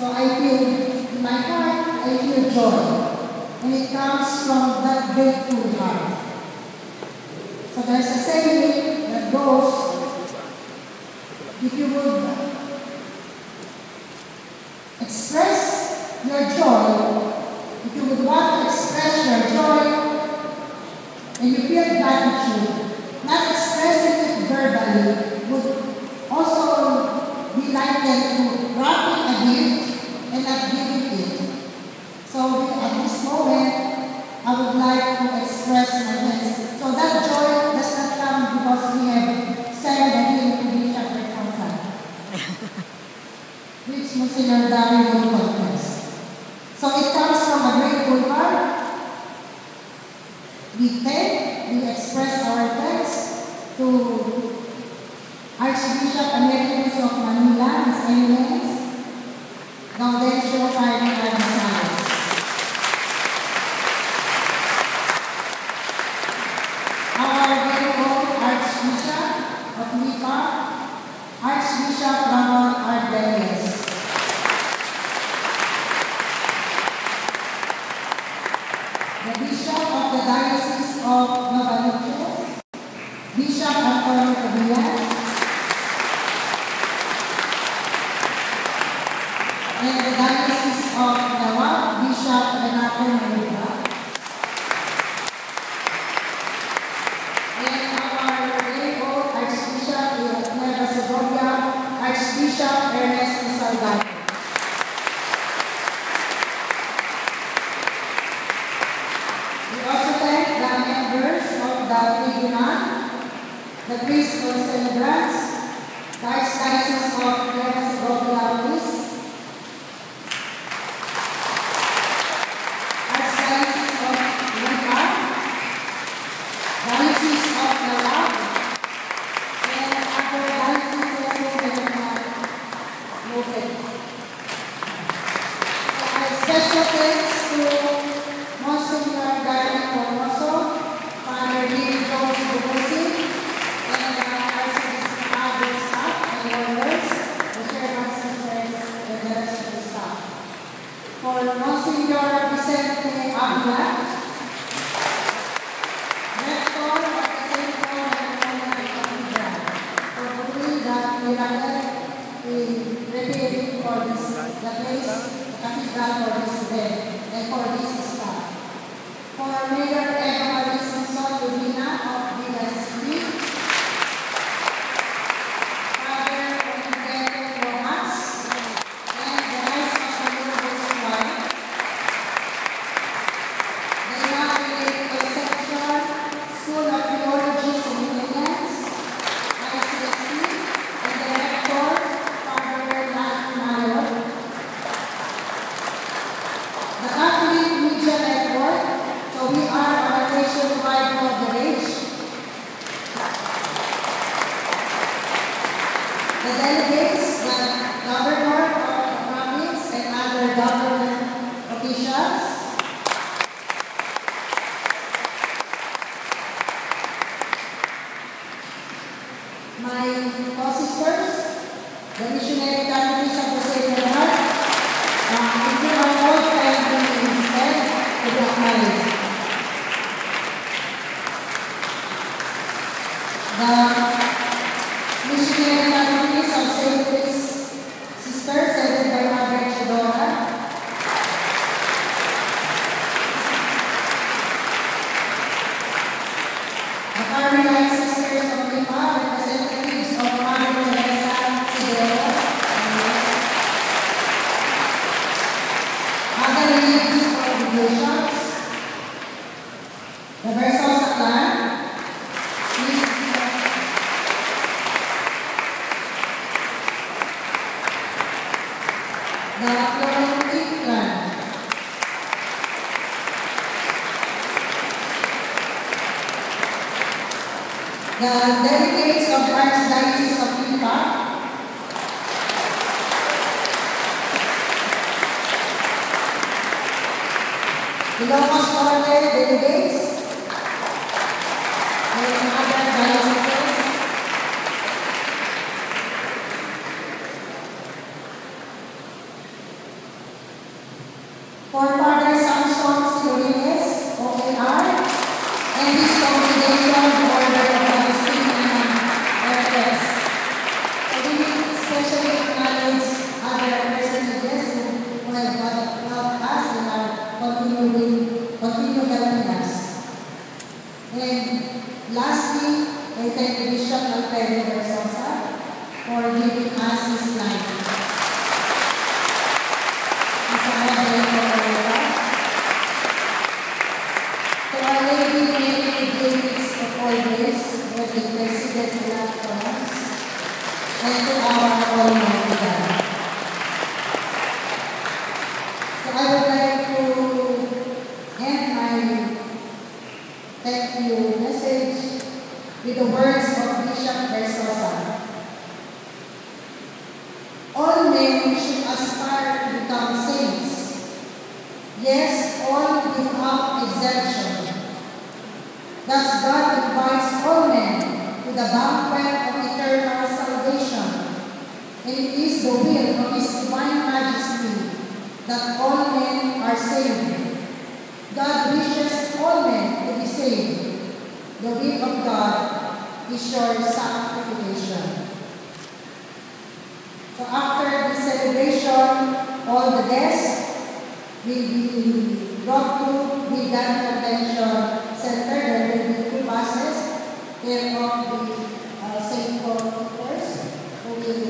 So I feel, in my heart, I feel joy. And it comes from that grateful heart. So there's a saying that goes, if you would express your joy, if you would want to express your joy, and you feel gratitude, not expressing it verbally would also be likened to wrapping a gift and not giving it. So at this moment, I would like to express my thanks. So that joy does not come because we have sang the hymn to be Shepherd Concert, which Monsignor Dari will confess. So it comes from a grateful heart. We express our thanks to Archbishop Emeritus of Manila, His Eminence, Gaudencio Cardinal Gonzales. Our very own Archbishop of Lipa, Archbishop Ramon Arbeles. The Bishop of the Diocese of Novaliches, Bishop Antonio Tobias, and the Diocese of Nawab, Bishop Renato Manuel, and our very old Archbishop of Nueva Segovia, Archbishop Ernesto Salgado. The priest of celebrants, the Archdiocese of Nueva Segovia Police, Archdiocese of Lipa, Diocese of Nawab, and other dioceses who have moved. Special thanks to Monsignor Gary Formoso, Father Lee Jones Bubusi, for Monsignor Vicente Avila, Rector of the St. Paul and Cathedral, for doing that preparing for this, the place, the cathedral for this event, and for this staff. For Mayor Eva Marie Simpson Lubina of Villa City, the delegates, the governor of the province, and other government officials, my co-sisters, the missionary communities of the Sacred Heart, if you are all kindly instead to be acknowledged. The missionary communities of St. Louis Sisters, headed by Mother Chidora, the Carmelite Sisters of Lipa, representatives of Mother Teresa Sidero, other religious congregations, the Versosa clan, the Florentine clan, the delegates of the Archdiocese of Lipa, the Ilocos Norte delegates, and other dioceses, For Father Samson Silorines, OAR, and his congregation, Order of Palestinian FS. So we especially acknowledge other personages who have helped us and are continue helping us. And lastly, I thank Bishop Alfredo Versosa for giving us his life. He's a moderator of our life. To Our Lady Mary Davis of all grace, who has interceded a lot for us, and to our Almighty God. So I would like to end my thank you message with the words of Bishop Versosa. All men should aspire to become saints. Yes, all without exemption. Thus God invites all men to the banquet of eternal salvation. And it is the will of His Divine Majesty that all men are saved. God wishes all men to be saved. The will of God is your sanctification. So after the celebration, all the guests will be brought to the Gun Convention Center. There will be 2 buses care of the St. Paul Keepers who will